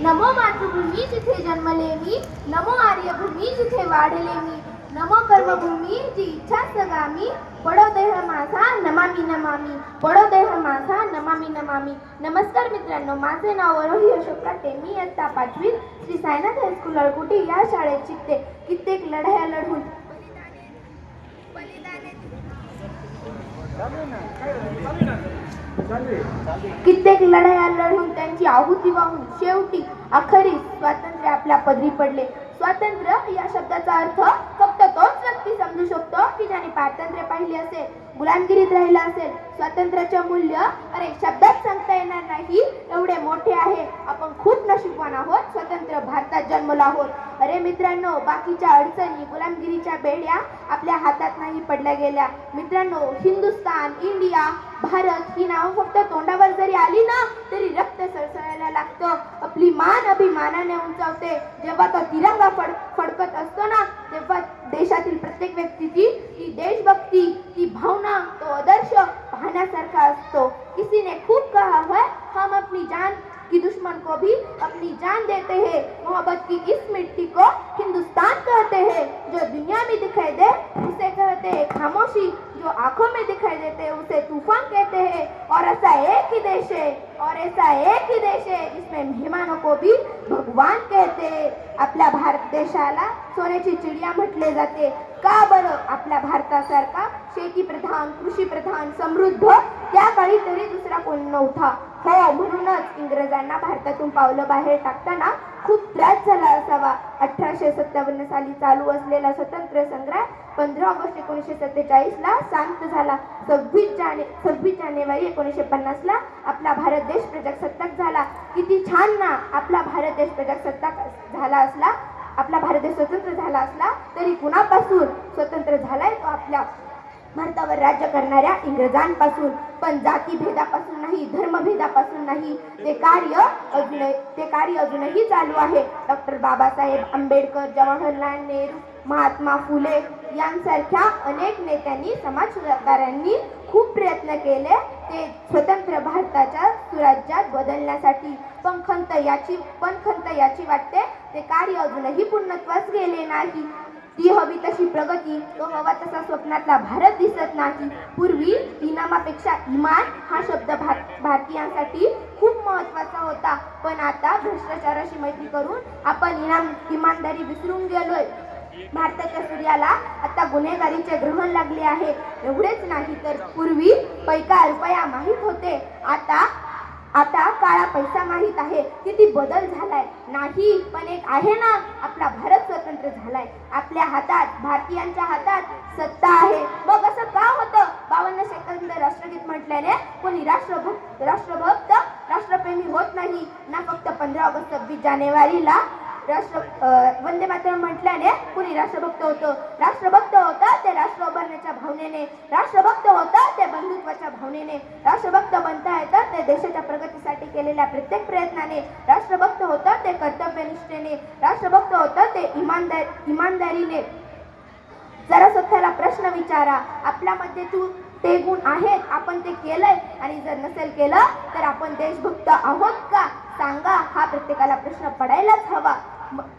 नमो मातृभूमी जिथे जन्मले मी, नमो आर्यभूमी जिथे वाढले मी, नमो कर्मभूमी जी इच्छा सगामी, पडो देह माझा नमामि नमामि, पडो देह माझा नमामि नमामि. नमस्कार मित्रांनो, माझे नाव वरोही अशोक काटे. मी इयत्ता 5वीत श्री साईनाथ हायस्कूल अळकुटी या शाळेत शिकते. कित्येक लढाया लढून कित्येक लढाया लढून त्यांची आहुती वाहून शेवटी अखेरीस स्वातंत्र्य आपल्या पदरी पडले. स्वातंत्र्य या शब्दाचा अर्थ फक्त तोच व्यक्ती समजू शकतो की ज्याने पारतंत्र्य पाहिले असेल, गुलामगिरीत राहिला असेल. स्वातंत्र्याचे मूल्य शब्दात सांगता येणार नाही, एवढे मोठे आहे. आपण खूप नशीबवान आहोत, स्वतंत्र भारतात जन्मलो आहोत. अरे मित्रांनो, बाकीच्या अडचणी, गुलामगिरीच्या बेड्या आपल्या हातात नाही पडल्या गेल्या. मित्रांनो, हिंदुस्तान, इंडिया, भारत ही नावं फक्त तोंडावर जरी आली ना तरी रक्त सळसळायला लागतं. आपली मान अभिमानाने उंचावते. जेव्हा तो तिरंगा फडकत असतो ना, तेव्हा देशातील प्रत्येक व्यक्तीची ती देशभक्ती, ती भावना, तो आदर्श पाहण्यासारखा असतो. किसी ने खूब कहा है, हम अपनी जान की दुश्मन को भी अपनी जान देते हैं. मोहब्बत की इस मिट्टी को हिंदुस्तान कहते हैं. जो दुनिया में दिखाई दे उसे कहते हैं खामोशी, जो आंखों में दिखाई देते हैं उसे तूफान कहते हैं. और ऐसा एक ही देश है, और ऐसा एक ही देश है जिसमें मेहमानों को भी भगवान कहते हैं. आपल्या भारत देशाला सोन्याची चिडिया म्हटले जाते. का बरं? आपल्या भारतासारखा शेती प्रधान, कृषी प्रधान, समृद्ध त्या काळी तरी दुसरा कोण नव्हता. हो, म्हणूनच इंग्रजांना भारतातून पावलं बाहेर टाकताना खूप त्रास झाला असावा. 1857 साली चालू असलेला स्वतंत्र संग्राम 15 ऑगस्ट 1947 ला शांत झाला. 26 जानेवारी 1950 ला आपला भारत देश प्रजासत्ताक झाला. किती छान ना! आपला भारत देश प्रजासत्ताक झाला असला, आपला भारत देश स्वतंत्र झाला असला तरी कुणापासून स्वतंत्र झालाय? तो आपल्या भारतावर राज्य करणाऱ्या इंग्रजांपासून. पण जातीभेदापासून नाही, धर्मभेदापासून नाही. ते कार्य अजूनही चालू आहे. डॉक्टर बाबासाहेब आंबेडकर, जवाहरलाल नेहरू, महात्मा फुले यांसारख्या अनेक नेत्यांनी, समाजसुधारकांनी खूप प्रयत्न केले ते स्वतंत्र भारताच्या सुराज्यात बदलण्यासाठी. पण खंत याची वाटते ते कार्य अजूनही पूर्णत्वास गेले नाही. ती हवी तशी प्रगती, तो हवा तसा स्वप्नातला भारत दिसत नाही. पूर्वी इनामापेक्षा इमान हा शब्द भारतीयांसाठी खूप महत्त्वाचा होता. पण आता भ्रष्टाचाराशी मैत्री करून आपण इमानदारी विसरून गेलोय. भारताच्या सूर्याला आता गुन्हेगारीचे ग्रहण लागले आहे. एवढेच नाही तर पूर्वी पैका रुपया माहीत होते, आता काळा पैसा माहीत आहे. किती बदल झालाय नाही? पण एक आहे ना, आपला भारत स्वतंत्र झालाय. आपल्या हातात, भारतीयांच्या हातात सत्ता आहे. मग असं का होतं? 52 सेकंद राष्ट्रगीत म्हटल्याने कोणी राष्ट्रभक्त, राष्ट्रप्रेमी होत नाही ना. फक्त 15 ऑगस्ट 26 जानेवारीला वंदे मातरम म्हटल्याने कुणी राष्ट्रभक्त होतं. राष्ट्रभक्त होतं ते राष्ट्र उभारण्याच्या भावनेने, राष्ट्रभक्त होतं ते बंधुत्वाच्या भावनेने, राष्ट्रभक्त बनता येतं ते देशाच्या प्रगतीसाठी केलेल्या प्रत्येक प्रयत्नाने, राष्ट्रभक्त होतं ते कर्तव्यनिष्ठेने, राष्ट्रभक्त होतं ते इमानदारीने. जरा स्वतःला प्रश्न विचारा, आपल्यामध्ये ते गुण आहेत, आपण ते केलंय? आणि जर नसेल केलं तर आपण देशभक्त आहोत का? सांगा. हा प्रत्येकाला प्रश्न पडायलाच हवा.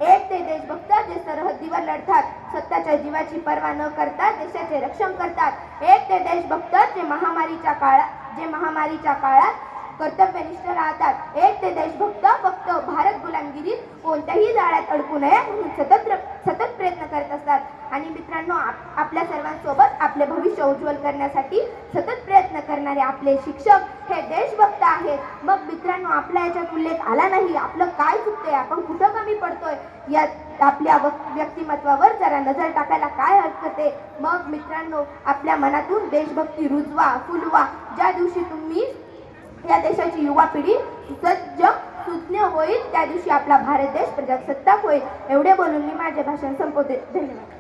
एक ते देशभक्त जे सरहद्दीवर लढतात, स्वतःच्या जीवाची पर्वा न करता देशाचे रक्षण करतात. एक ते देशभक्त जे महामारीच्या काळात कर्तव्यनिष्ठ राहतात. एक ते देशभक्त फक्त भारत गुलामगिरीत कोणत्याही जाळ्यात अडकू नये म्हणून सतत प्रयत्न करत असतात. आणि मित्रांनो, आपल्या सर्वांसोबत आपले भविष्य उज्ज्वल करण्यासाठी सतत प्रयत्न करणारे आपले शिक्षक हे देशभक्त आहेत. मग मित्रांनो, आपल्या याच्यात उल्लेख आला नाही. आपलं काय चुकतंय? आपण कुठं कमी पडतोय? यात आपल्या व्यक्तिमत्वावर जरा नजर टाकायला काय हरकत आहे? मग मित्रांनो, आपल्या मनातून देशभक्ती रुजवा, फुलवा. ज्या दिवशी तुम्ही या देशाची युवा पिढी सुज्ञ होईल त्या दिवशी आपला भारत देश प्रजासत्ताक होईल. एवढे बोलून मी माझे भाषण संपवते. धन्यवाद.